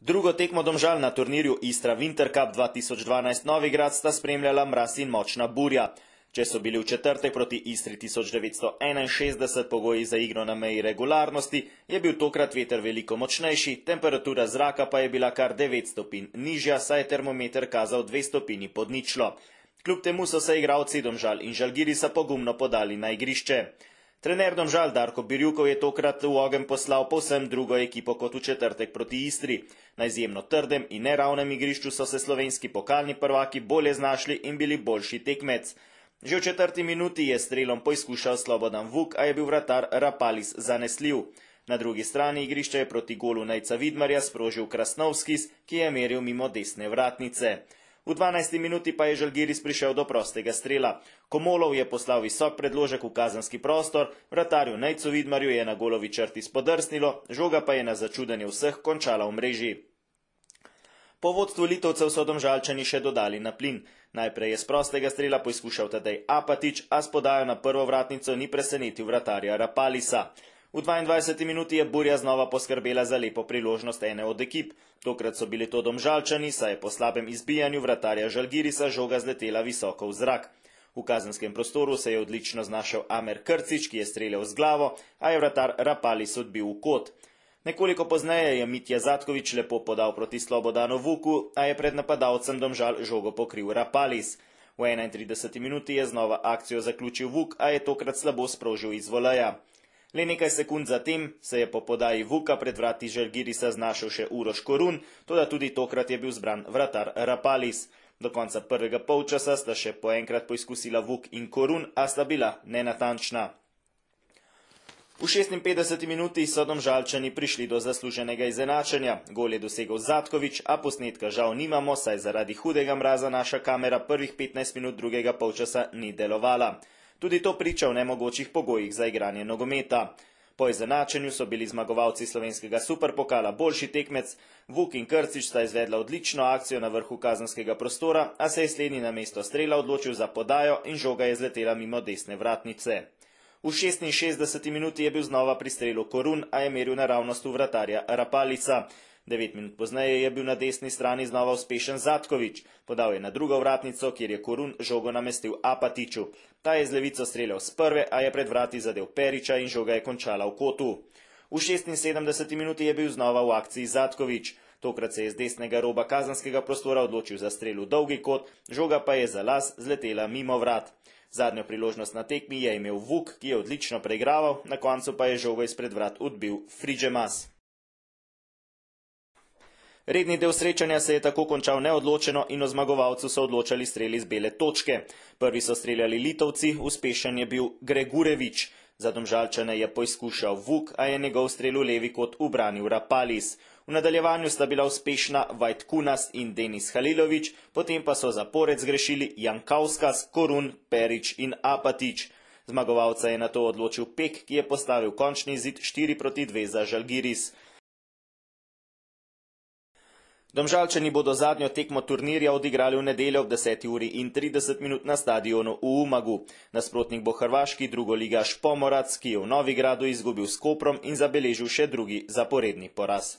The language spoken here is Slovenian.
Drugo tekmo Domžal na turnirju Istra Winter Cup 2012 Novigrad sta spremljala mraz in močna burja. Če so bili v četrtek proti Istri 1961 pogoji za igro na meji regularnosti, je bil tokrat veter veliko močnejši, temperatura zraka pa je bila kar 9 stopinj nižja, saj je termometer kazal 2 stopinji pod ničlo. Kljub temu so se igralci Domžal in Žalgirisa pogumno podali na igrišče. Trener Domžal Darko Birjukov je tokrat v ogenj poslal povsem drugo ekipo kot v četrtek proti Istri. Na izjemno trdem in neravnem igrišču so se slovenski pokalni prvaki bolje znašli in bili boljši tekmec. Že v četrti minuti je strelom poizkušal Slobodan Vuk, a je bil vratar Rapalis zanesljiv. Na drugi strani igrišča je proti golu Nejca Vidmarja sprožil Krasnovskis, ki je meril mimo desne vratnice. V 12. minuti pa je Žalgiris prišel do prostega strela. Komolov je poslal visok predložek v kazenski prostor, vratarju Nejcu Vidmarju je na golovi črti spodrsnilo, žoga pa je na začudenje vseh končala v mreži. Po vodstvu Litovcev so Domžalčani še dodali na plin. Najprej je z prostega strela poizkušal Tadej Apatič, a s podajo na prvo vratnico ni presenetil vratarja Rapalisa. V 22. minuti je burja znova poskrbela za lepo priložnost ene od ekip. Tokrat so bili to Domžalčani, saj je po slabem izbijanju vratarja Žalgirisa žoga zletela visoko v zrak. V kazenskem prostoru se je odlično znašel Amer Krcič, ki je streljal z glavo, a je vratar Rapalis odbil v kot. Nekoliko pozneje je Mitja Zatkovič lepo podal proti Slobodanu Vuku, a je pred napadalcem Domžal žogo pokril Rapalis. V 31. minuti je znova akcijo zaključil Vuk, a je tokrat slabo sprožil iz voleja. Le nekaj sekund zatem se je po podaji Vuka pred vrati Žalgirisa znašel še Uroš Korun, toda tudi tokrat je bil zbran vratar Rapalis. Do konca prvega polčasa sta še po enkrat poizkusila Vuk in Korun, a sta bila nenatančna. V 56. minuti so Domžalčani prišli do zasluženega izenačenja. Gol je dosegel Zatkovič, a posnetka žal nimamo, saj zaradi hudega mraza naša kamera prvih 15 minut drugega polčasa ni delovala. Tudi to priča o nemogočih pogojih za igranje nogometa. Po izenačenju so bili zmagovalci slovenskega superpokala boljši tekmec. Vuk in Krcič sta izvedla odlično akcijo na vrhu kazenskega prostora, a se je slednji na mesto strela odločil za podajo in žoga je zletela mimo desne vratnice. V 66. minuti je bil znova pri strelu Korun, a je meril naravnost v vratarja Rapalisa. 9 minut pozneje je bil na desni strani znova uspešen Zatkovič. Podal je na drugo vratnico, kjer je Korun žogo namestil Apatiču. Ta je z levico streljal s prve, a je pred vrati zadel Periča in žoga je končala v kotu. V 76. minuti je bil znova v akciji Zatkovič. Tokrat se je z desnega roba kazenskega prostora odločil za strel v dolgi kot, žoga pa je za las zletela mimo vrat. Zadnjo priložnost na tekmi je imel Vuk, ki je odlično preigraval, na koncu pa je žogo izpred vrat odbil Fridžemas. Redni del srečanja se je tako končal neodločeno in o zmagovalcu so odločali streli z bele točke. Prvi so streljali Litovci, uspešen je bil Gregurevič. Za Domžalčane je poizkušal Vuk, a je njegov strel v levi kot ubranil Rapalis. V nadaljevanju sta bila uspešna Vajt Kunas in Denis Halilovič, potem pa so zapored zgrešili Jankauskas, Korun, Perič in Apatič. Zmagovalca je nato odločil Pek, ki je postavil končni izid 4:2 za Žalgiris. Domžalčani bodo zadnjo tekmo turnirja odigrali v nedeljo ob 10:30 na stadionu v Umagu. Nasprotnik bo hrvaški drugoligaš Pomorac, ki je v Novigradu izgubil s Koprom in zabeležil še drugi zaporedni poraz.